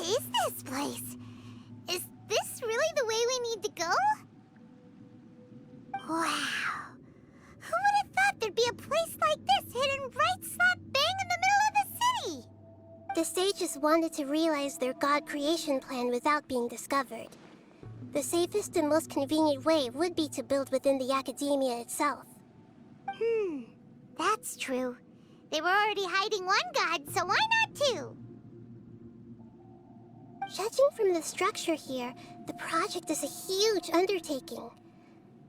is this place? Is this really the way we need to go? Wow. Who would have thought there'd be a place like this hidden right slap bang in the middle of the city? The sages wanted to realize their god creation plan without being discovered. The safest and most convenient way would be to build within the academia itself. That's true. They were already hiding one god, so why not two? Judging from the structure here, the project is a huge undertaking.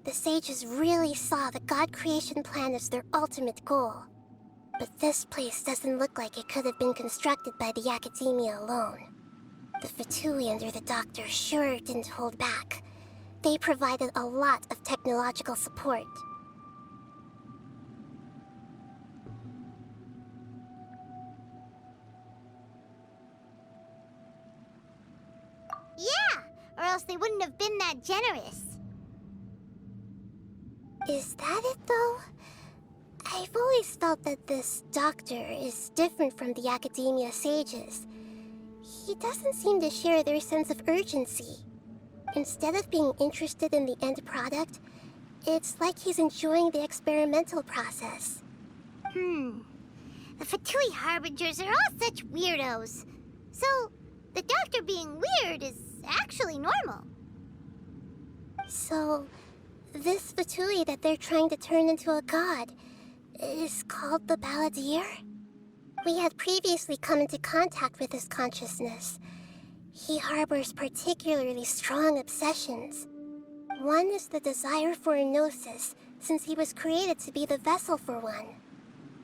The sages really saw the god creation plan as their ultimate goal. But this place doesn't look like it could have been constructed by the academia alone. The Fatui under the Doctor sure didn't hold back. They provided a lot of technological support. Yeah, or else they wouldn't have been that generous. Is that it, though? I've always felt that this Doctor is different from the academia sages. He doesn't seem to share their sense of urgency. Instead of being interested in the end product, it's like he's enjoying the experimental process. The Fatui Harbingers are all such weirdos. So, the Doctor being weird is actually normal. So, this Fatui that they're trying to turn into a god is called the Balladeer? We had previously come into contact with his consciousness. He harbors particularly strong obsessions. One is the desire for a gnosis, since he was created to be the vessel for one.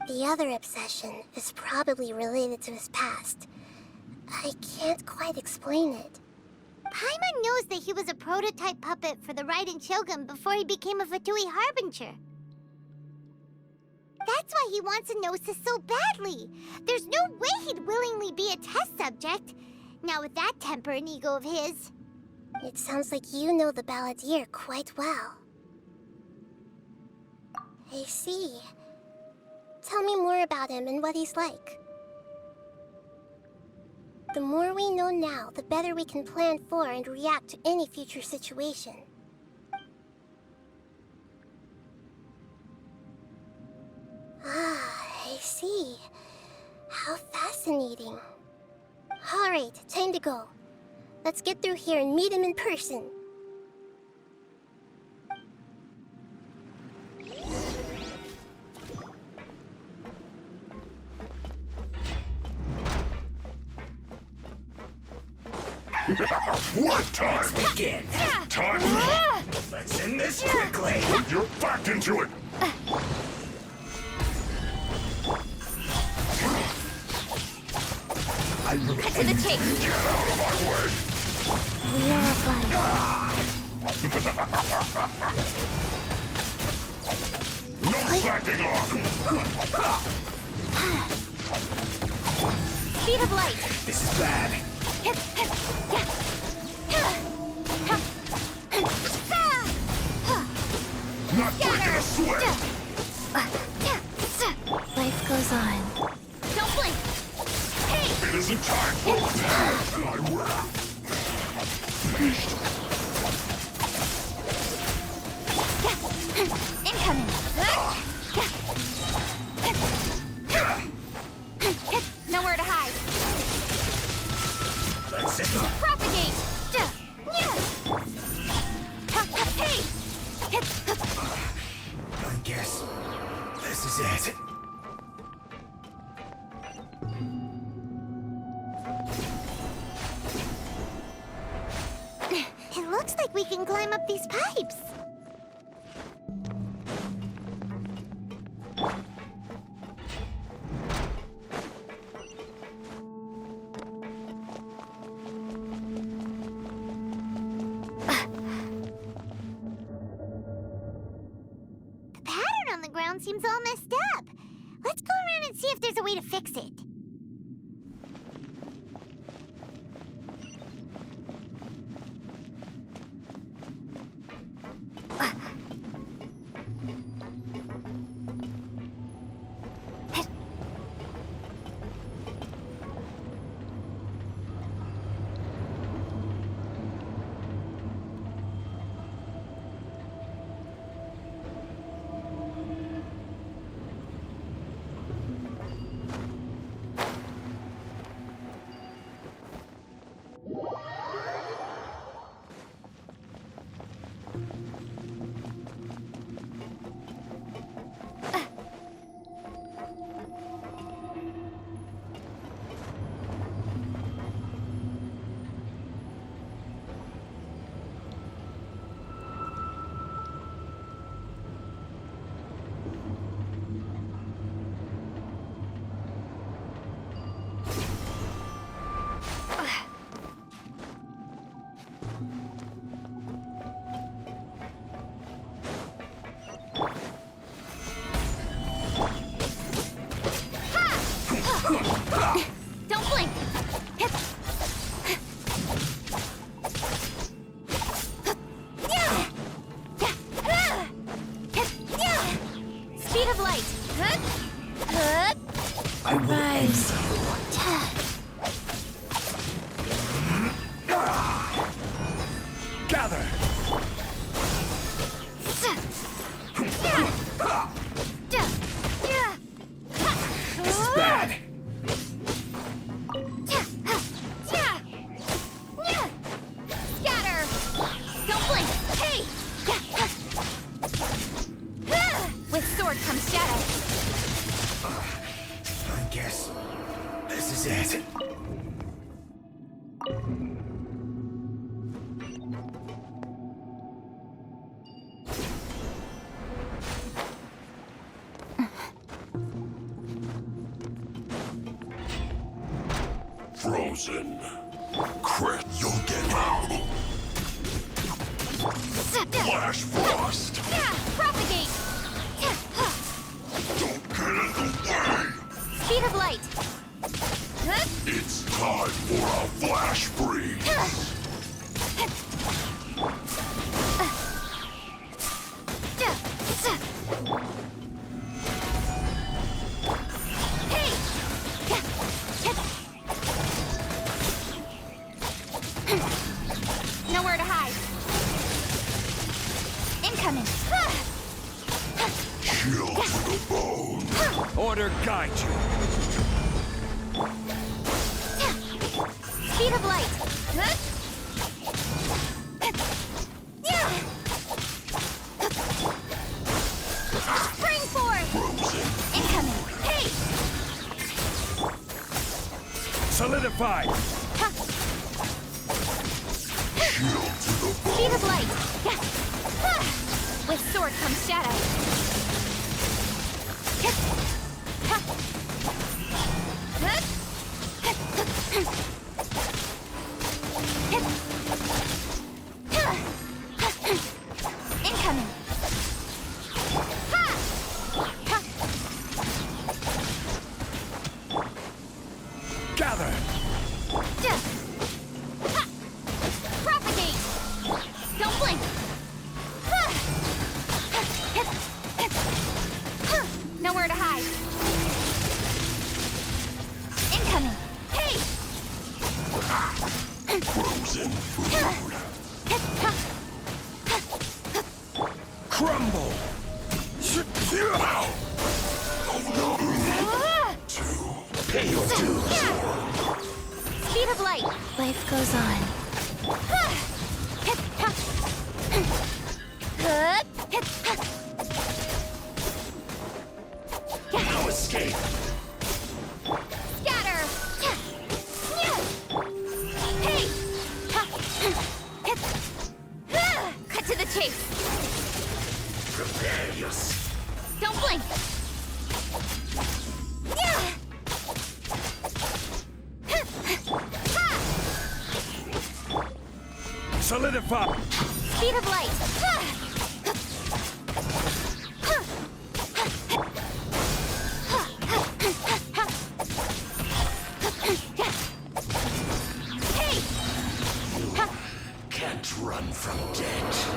The other obsession is probably related to his past. I can't quite explain it. Paimon knows that he was a prototype puppet for the Raiden Shogun before he became a Fatui Harbinger. That's why he wants a gnosis so badly. There's no way he'd willingly be a test subject. Now with that temper and ego of his. It sounds like you know the Balladeer quite well. I see. Tell me more about him and what he's like. The more we know now, the better we can plan for and react to any future situation. Ah, I see. How fascinating. Alright, time to go. Let's get through here and meet him in person. What time? Let's begin. Time. Let's end this quickly. Put your back into it. Cut to the chase. Get out of my way. We are fine. No backing off. Speed of light. This is bad. Not breaking a sweat. Life goes on. Don't blink. Hey! It isn't time for my wrath. Incoming. Nowhere to hide. Let's end up. Propagate. Hey! I guess this is it. It looks like we can climb up these pipes. The pattern on the ground seems all messed up. Let's go around and see if there's a way to fix it. I will Rise. gather. This is bad. Scatter! Don't blink! Hey! With sword comes shadow. I guess this is it. Frozen. Crit, you'll get out. Flash Frost. Propagate! Don't get in the way. Speed of light! It's time for a flash freeze. Hey! Nowhere to hide. Incoming. Chill to the bone. Order guide you. Speed of light. Spring forward. Frozen. Incoming. Hey! Solidify. Chill to the bone. Speed of light. With sword comes shadow. Incoming. Gather. Propagate. Don't blink. Nowhere to hide. Incoming. Hey! Frozen food. Crumble. Pay your dues. Speed of light. Life goes on. No escape. Scatter! Hey! Cut to the chase. Prepare yourself. Don't blink. Solidify. Speed of light. Hey! Can't run from death.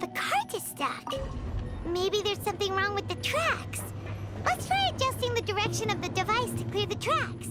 The cart is stuck. Maybe there's something wrong with the tracks. Let's try adjusting the direction of the device to clear the tracks.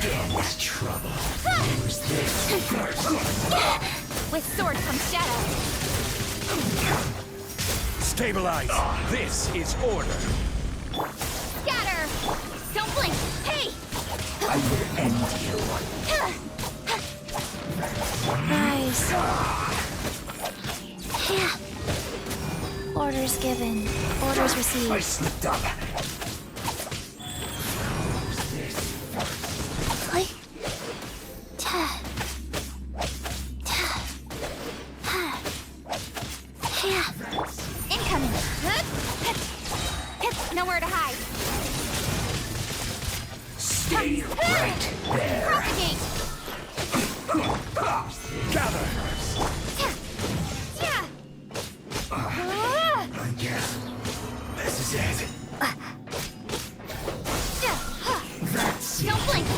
Begins trouble. Use this first. With sword comes shadow. Stabilize. This is order. Scatter! Don't blink! Hey! I will end you. Rise. Orders given. Orders I received. slipped up. Incoming! Nowhere to hide. Stay right there. Propagate! Gather. Yeah! I guess this is it. That's it. Don't blink!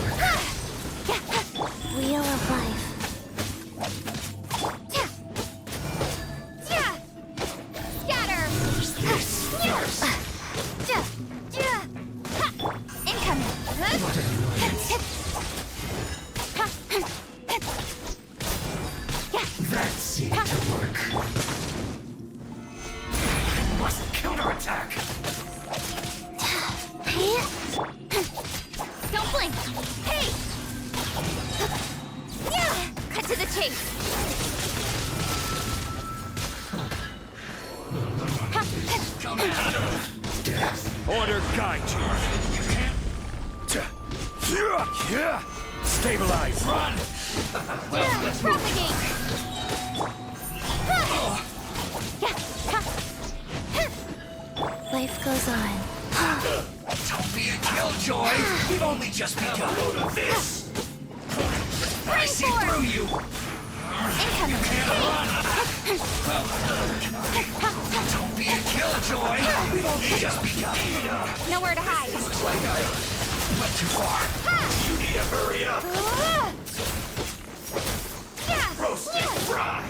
Wheel of life. Scatter! This first. Incoming! That seemed to work. Must counterattack. Don't blink! Hey! Cut to the chase! Order guide you. Stabilize. Run. Propagate! Life goes on. Don't be a killjoy. We've only just begun. This. I see through you. Incoming! Don't be a killjoy. We've only just begun. Nowhere to hide. Looks like I went too far. You need to hurry up. Roast and fry.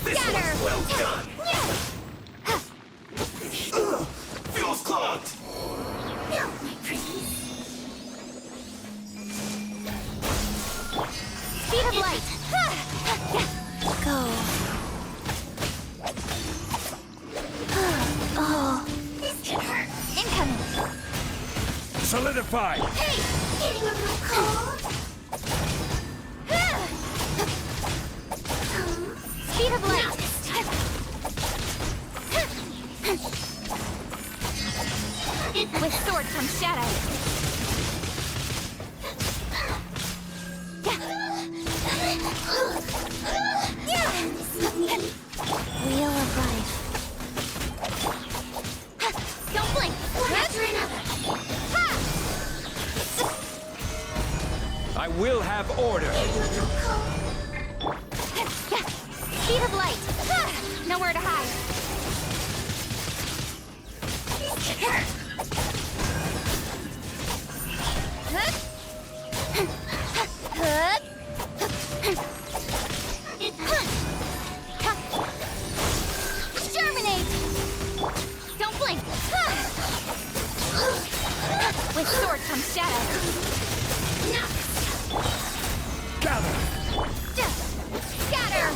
This Scatter! one's well done. Feels clogged. Speed of light! Go. Oh. Incoming! Solidify. Hey! Getting a little cold? Speed of light! With sword comes shadow. Wheel of life. Don't blink! I will have order. Speed of light! Nowhere to hide. Germinate! Don't blink! With sword comes shadow. Gather. Scatter!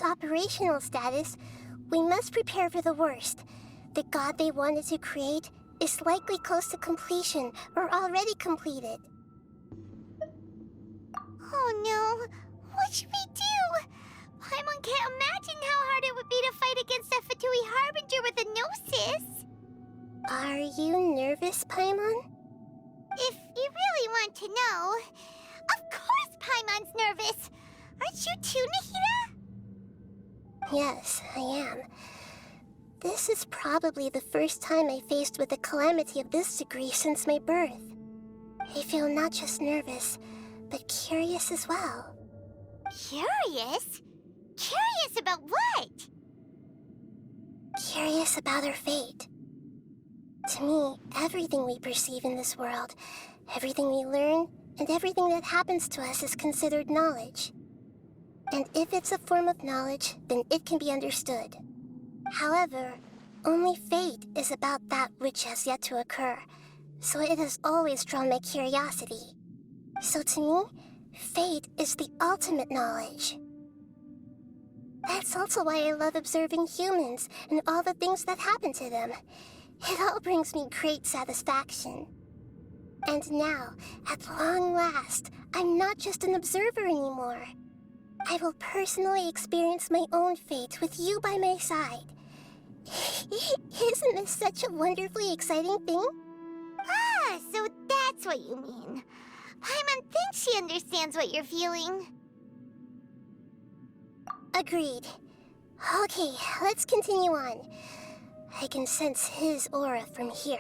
its operational status, we must prepare for the worst. The god they wanted to create is likely close to completion or already completed. Oh no, what should we do? Paimon can't imagine how hard it would be to fight against a Fatui Harbinger with a Gnosis. Are you nervous, Paimon? If you really want to know, of course Paimon's nervous. Aren't you too, Nahida? Yes, I am. This is probably the first time I faced with a calamity of this degree since my birth. I feel not just nervous, but curious as well. Curious? Curious about what? Curious about our fate. To me, everything we perceive in this world, everything we learn, and everything that happens to us is considered knowledge. And if it's a form of knowledge, then it can be understood. However, only fate is about that which has yet to occur, so it has always drawn my curiosity. So to me, fate is the ultimate knowledge. That's also why I love observing humans and all the things that happen to them. It all brings me great satisfaction. And now, at long last, I'm not just an observer anymore. I will personally experience my own fate with you by my side. Isn't this such a wonderfully exciting thing? Ah, so that's what you mean. Paimon thinks she understands what you're feeling. Agreed. Okay, let's continue on. I can sense his aura from here.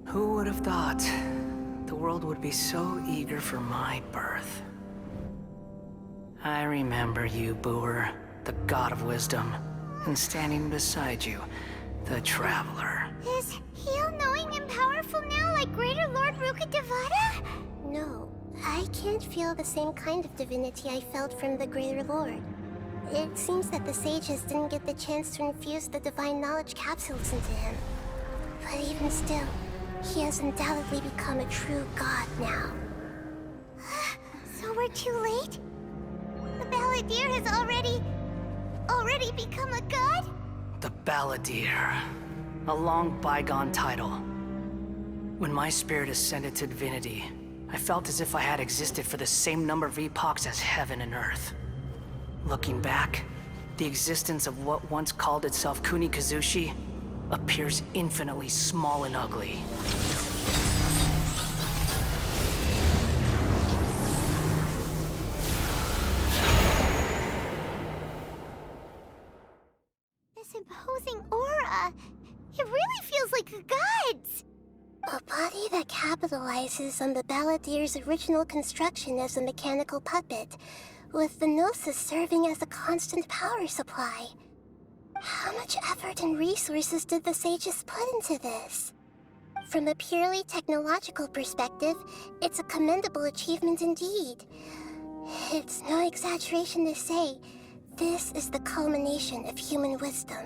Who would have thought the world would be so eager for my birth? I remember you, Booer, the god of wisdom, and standing beside you, the traveler. Is he all-knowing and powerful now like Greater Lord Rukkhadevata? No, I can't feel the same kind of divinity I felt from the Greater Lord. It seems that the sages didn't get the chance to infuse the divine knowledge capsules into him. But even still, he has undoubtedly become a true god now. So we're too late? The balladeer has already become a god? The balladeer. A long bygone title. When my spirit ascended to divinity, I felt as if I had existed for the same number of epochs as heaven and earth. Looking back, the existence of what once called itself Kunikazushi appears infinitely small and ugly. This imposing aura, it really feels like a god's. A body that capitalizes on the balladeer's original construction as a mechanical puppet, with the Gnosis serving as a constant power supply. How much effort and resources did the sages put into this? From a purely technological perspective, it's a commendable achievement indeed. It's no exaggeration to say, this is the culmination of human wisdom.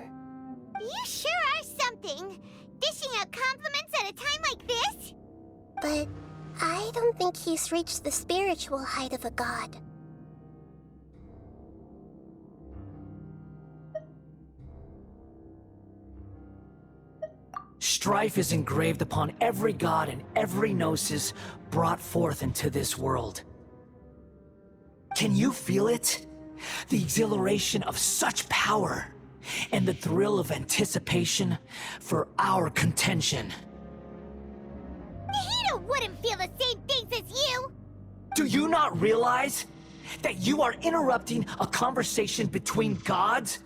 You sure are something! Dishing out compliments at a time like this? But I don't think he's reached the spiritual height of a god. Strife is engraved upon every god and every gnosis brought forth into this world. Can you feel it? The exhilaration of such power, and the thrill of anticipation for our contention. Nahida wouldn't feel the same things as you! Do you not realize that you are interrupting a conversation between gods?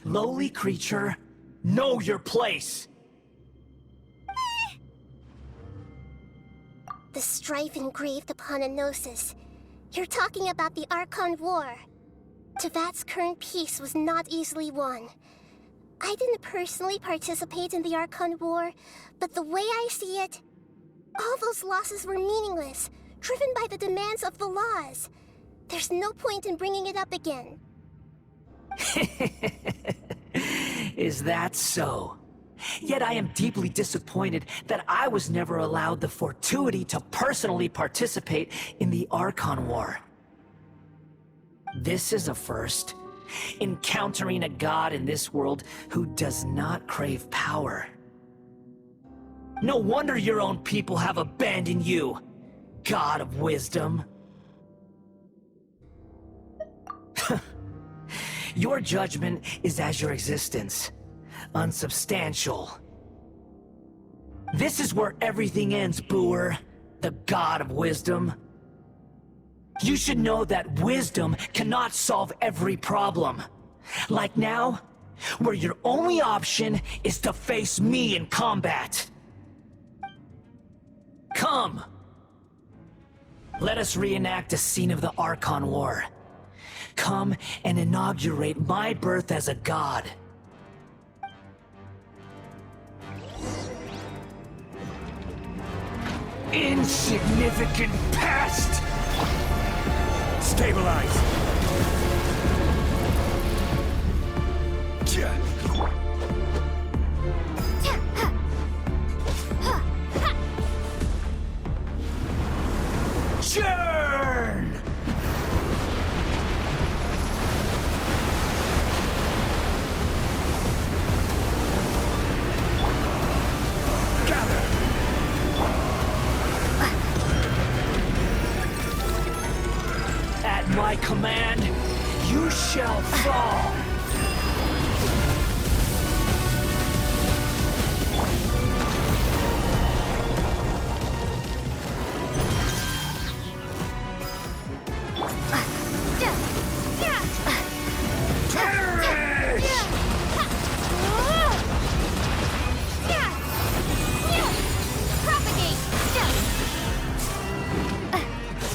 Lowly creature, Know your place! The strife engraved upon a gnosis. You're talking about the Archon War. Tevat's current peace was not easily won. I didn't personally participate in the Archon War, but the way I see it, all those losses were meaningless, driven by the demands of the laws. There's no point in bringing it up again. Is that so? Yet I am deeply disappointed that I was never allowed the fortuity to personally participate in the Archon War. This is a first. Encountering a god in this world who does not crave power. No wonder your own people have abandoned you, God of Wisdom. Your judgment is as your existence, unsubstantial. This is where everything ends, Booer, the God of Wisdom. You should know that wisdom cannot solve every problem. Like now, where your only option is to face me in combat. Come! Let us reenact a scene of the Archon War. Come and inaugurate my birth as a god. Insignificant pest! Stabilize! Churn! Gather! At my command, you shall fall!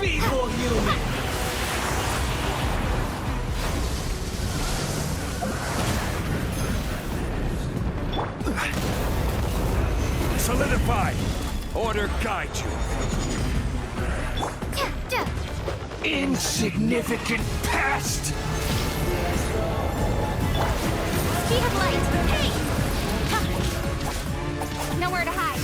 Feeble human! Solidify! Order guide you. Insignificant pest! Speed of light! Hey! Nowhere to hide.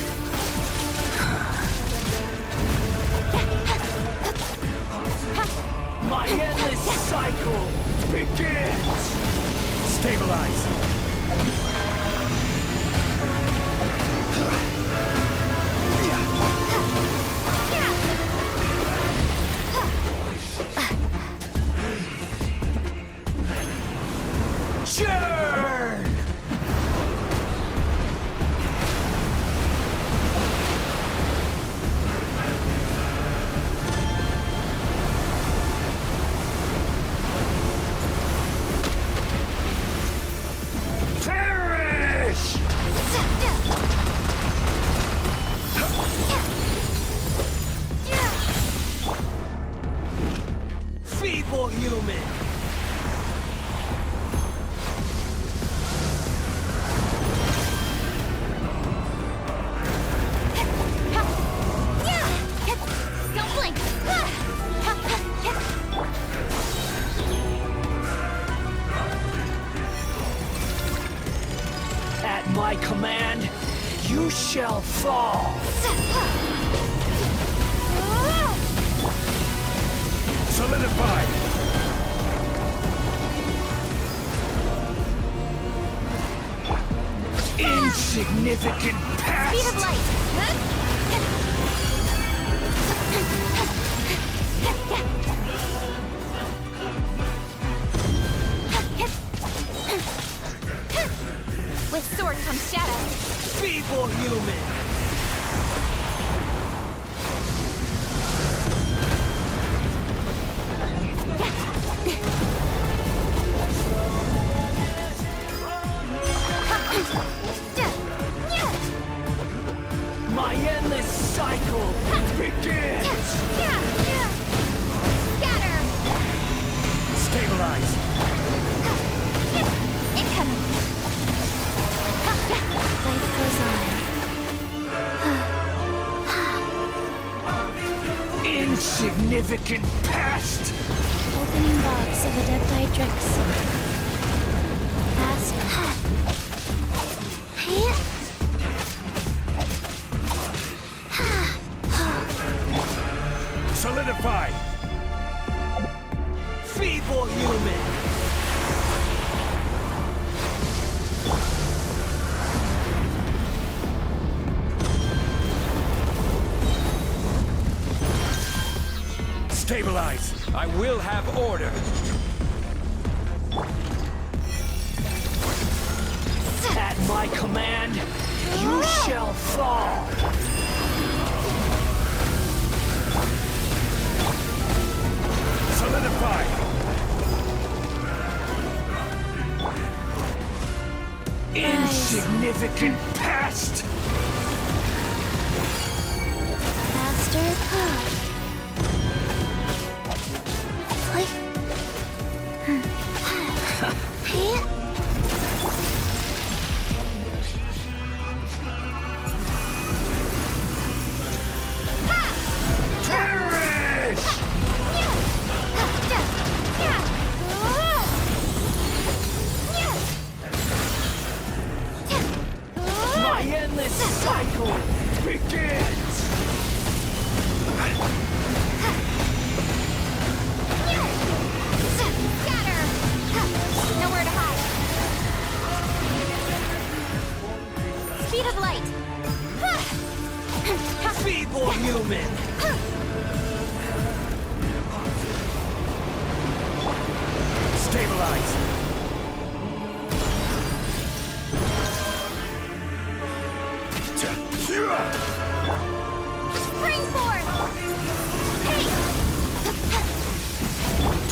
My endless cycle begins! Stabilize! Churn! Perish! Feeble human! Don't blink! At my command, you shall fall! Solidify! Insignificant pest! Speed of light! With sword comes shadow. Feeble human! Insignificant pest! Opening box of Adepti-Drix. Ask. Solidify! Feeble human! Stabilize! I will have order! At my command, you shall fall! Solidify! Insignificant pest! Master Code. My endless cycle begins! Nowhere to hide. Speed of light. Feeble human! Stabilize! Springboard.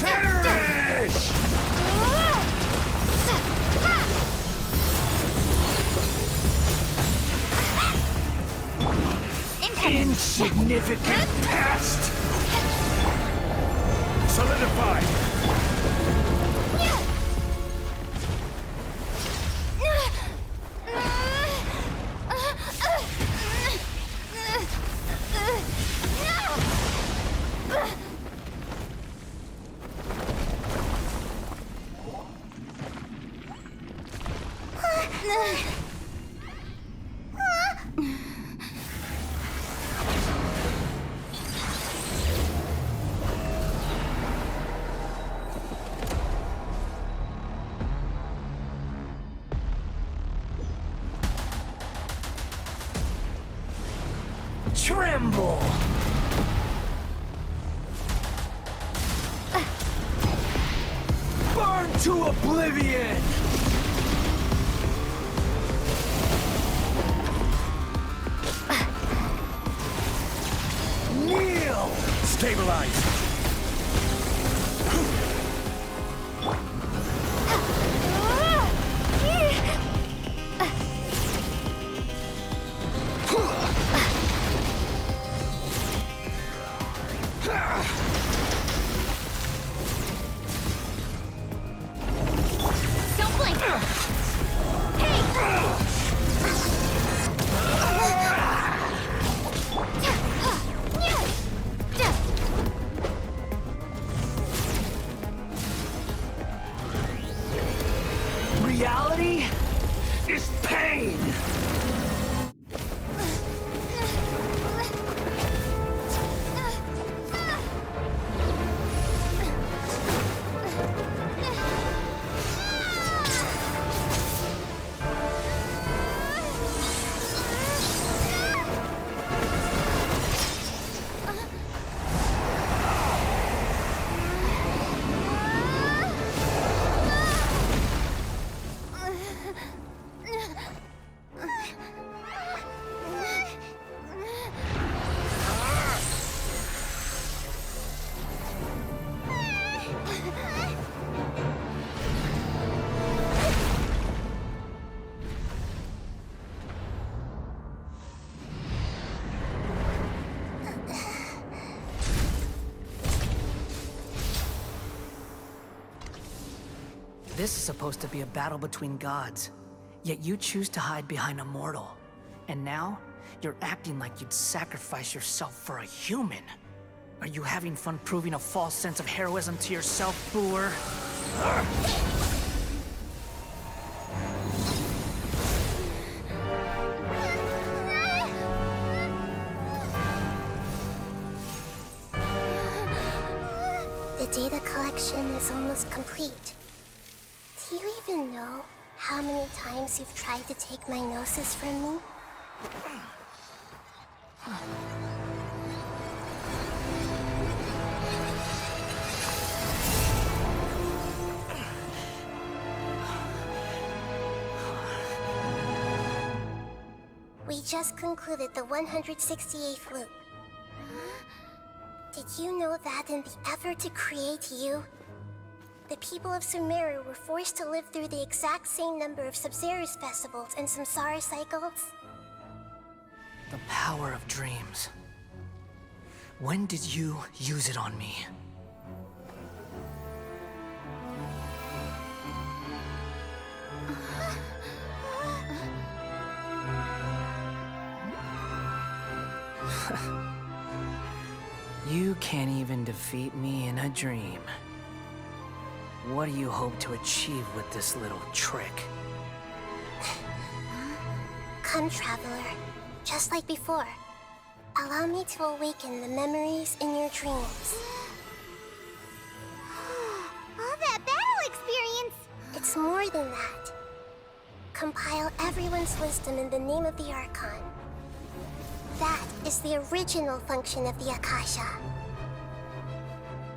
Perish! Insignificant pest! Solidify! Tremble! Burn to oblivion! Kneel! Stabilize! Don't blink. Reality is pain! This is supposed to be a battle between gods, yet you choose to hide behind a mortal. And now, you're acting like you'd sacrifice yourself for a human. Are you having fun proving a false sense of heroism to yourself, Boor? The data collection is almost complete. Do you even know how many times you've tried to take my gnosis from me? We just concluded the 168th loop. Did you know that in the effort to create you, the people of Sumeru were forced to live through the exact same number of Sabzeruz festivals and Samsara cycles? The power of dreams. When did you use it on me? You can't even defeat me in a dream. What do you hope to achieve with this little trick? Come, Traveler. Just like before. Allow me to awaken the memories in your dreams. All that battle experience! It's more than that. Compile everyone's wisdom in the name of the Archon. That is the original function of the Akasha.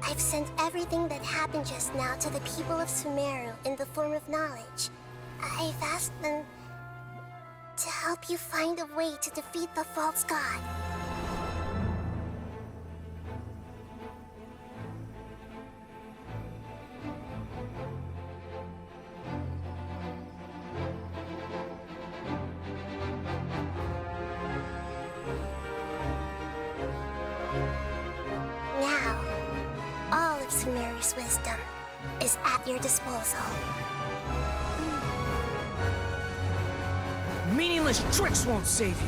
I've sent everything that happened just now to the people of Sumeru in the form of knowledge. I've asked them to help you find a way to defeat the false god. Now, all of Sumeru's wisdom is at your disposal. Meaningless tricks won't save you.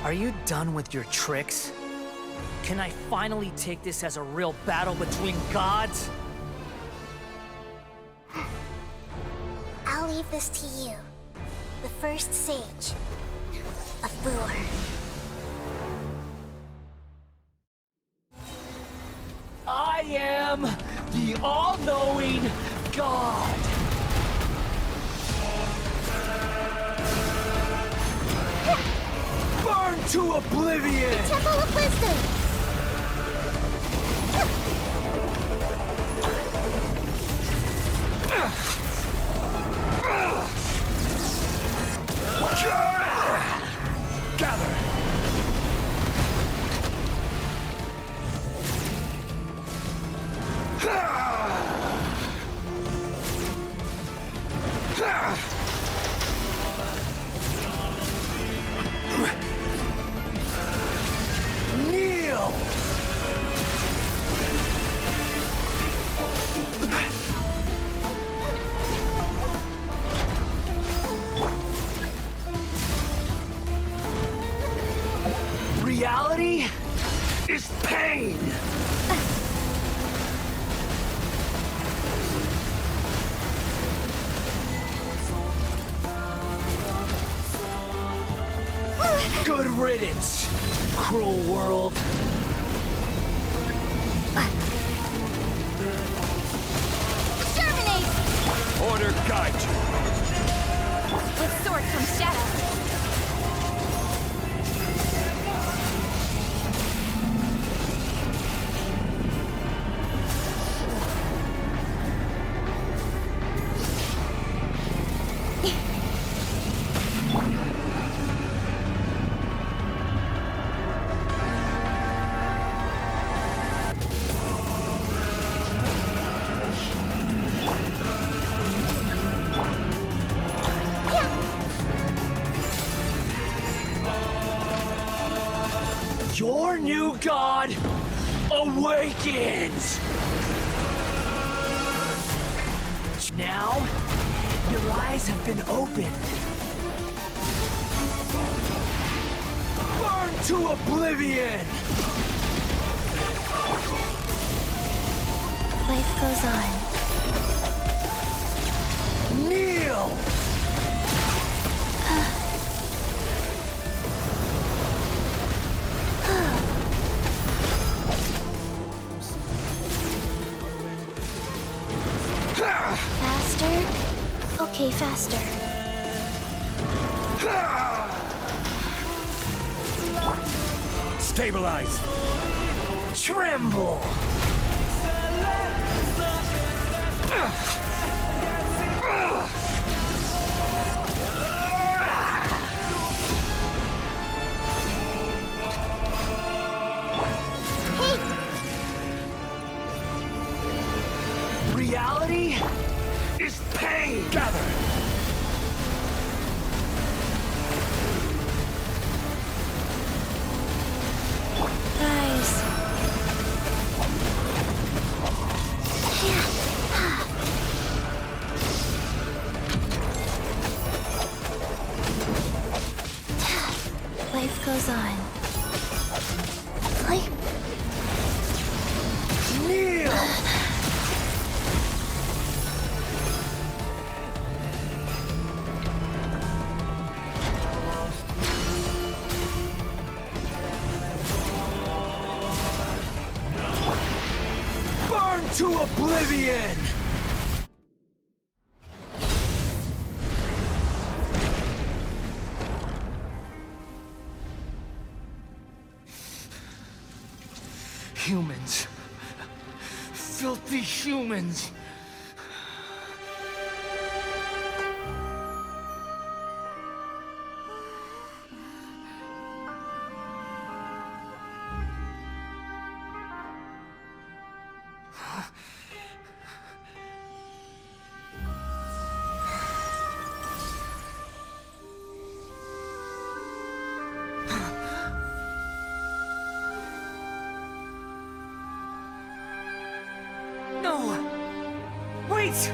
Are you done with your tricks? Can I finally take this as a real battle between gods? I'll leave this to you, the first sage of Boor. I am the all-knowing God. Burn to oblivion! Temple of Wisdom! Gather! Kneel! Reality is pain! Good riddance, cruel world. Exterminate! Order guide you. With sword from shadow. Your new god awakens! Now, your eyes have been opened. Burn to oblivion! Life goes on. Kneel! Faster? Okay, faster. Stabilize. Tremble! Reality is pain! Gather. Guys. Life goes on. Life. Kneel! Burn to oblivion! Humans. Filthy humans. No! Wait!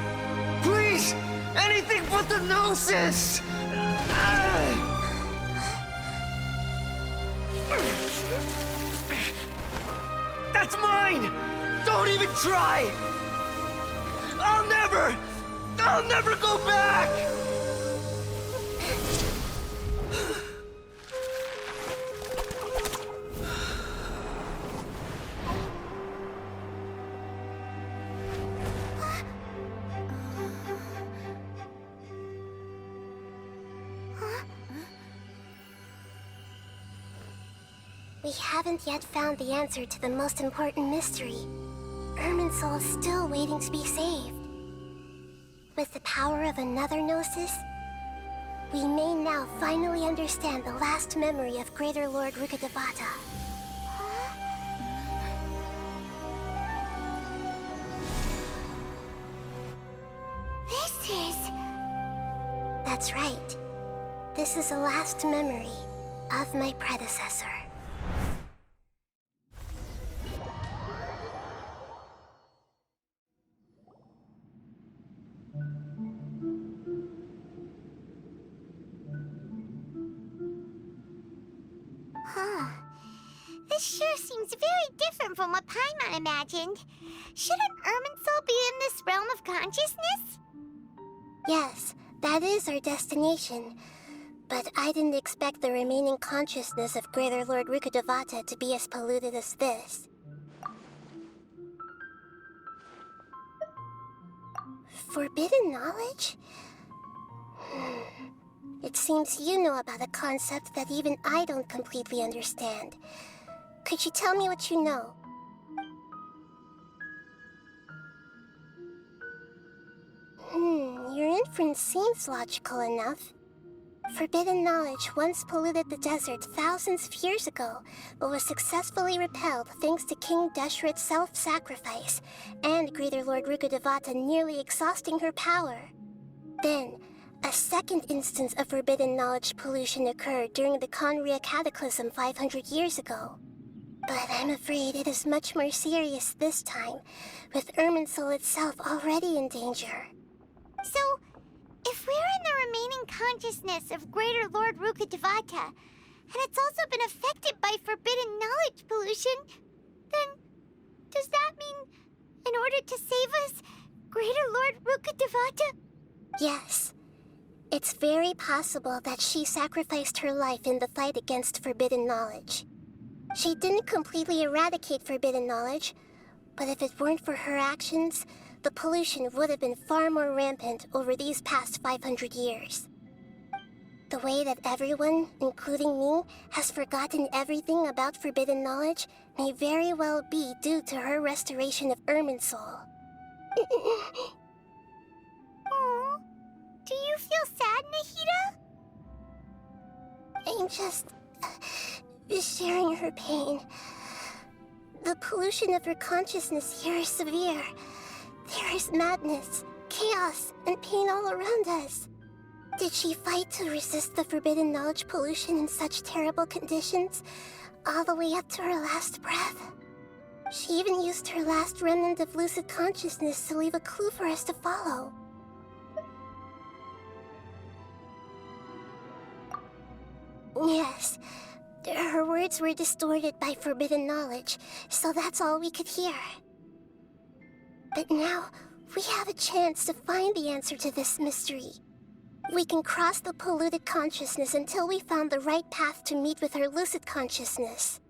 Please! Anything but the Gnosis! That's mine! Don't even try! I'll never go back! We haven't yet found the answer to the most important mystery. Irminsul is still waiting to be saved. With the power of another Gnosis, we may now finally understand the last memory of Greater Lord Rukkhadevata. This is... That's right. This is the last memory of my predecessor. Huh. This sure seems very different from what Paimon imagined. Shouldn't Irminsul be in this realm of consciousness? Yes, that is our destination. But I didn't expect the remaining consciousness of Greater Lord Rukkhadevata to be as polluted as this. Forbidden knowledge? It seems you know about a concept that even I don't completely understand. Could you tell me what you know? Your inference seems logical enough. Forbidden knowledge once polluted the desert thousands of years ago, but was successfully repelled thanks to King Deshret's self-sacrifice, and Greater Lord Rukkhadevata nearly exhausting her power. Then, A second instance of forbidden knowledge pollution occurred during the Conria Cataclysm 500 years ago. But I'm afraid it is much more serious this time, with Irminsul itself already in danger. So, if we're in the remaining consciousness of Greater Lord Rukkhadevata, and it's also been affected by forbidden knowledge pollution, then does that mean, in order to save us, Greater Lord Rukkhadevata? Yes. It's very possible that she sacrificed her life in the fight against forbidden knowledge. She didn't completely eradicate forbidden knowledge, but if it weren't for her actions, the pollution would have been far more rampant over these past 500 years. The way that everyone, including me, has forgotten everything about forbidden knowledge may very well be due to her restoration of Irminsul. Aw, do you feel sad, Nahida? I'm just sharing her pain. The pollution of her consciousness here is severe. There is madness, chaos, and pain all around us. Did she fight to resist the forbidden knowledge pollution in such terrible conditions, all the way up to her last breath? She even used her last remnant of lucid consciousness to leave a clue for us to follow. Yes, her words were distorted by forbidden knowledge, so that's all we could hear. But now, we have a chance to find the answer to this mystery. We can cross the polluted consciousness until we found the right path to meet with our lucid consciousness.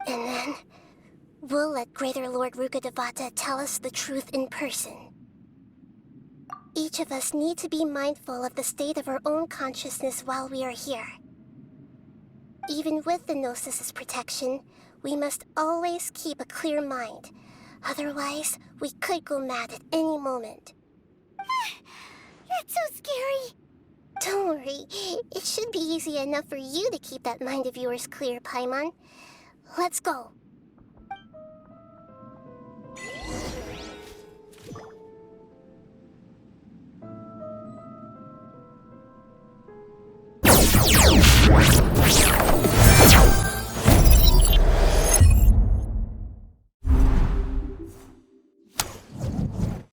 And then, we'll let Greater Lord Rukkhadevata tell us the truth in person. Each of us need to be mindful of the state of our own consciousness while we are here. Even with the Gnosis' protection, we must always keep a clear mind. Otherwise, we could go mad at any moment. That's so scary. Don't worry, it should be easy enough for you to keep that mind of yours clear, Paimon. Let's go.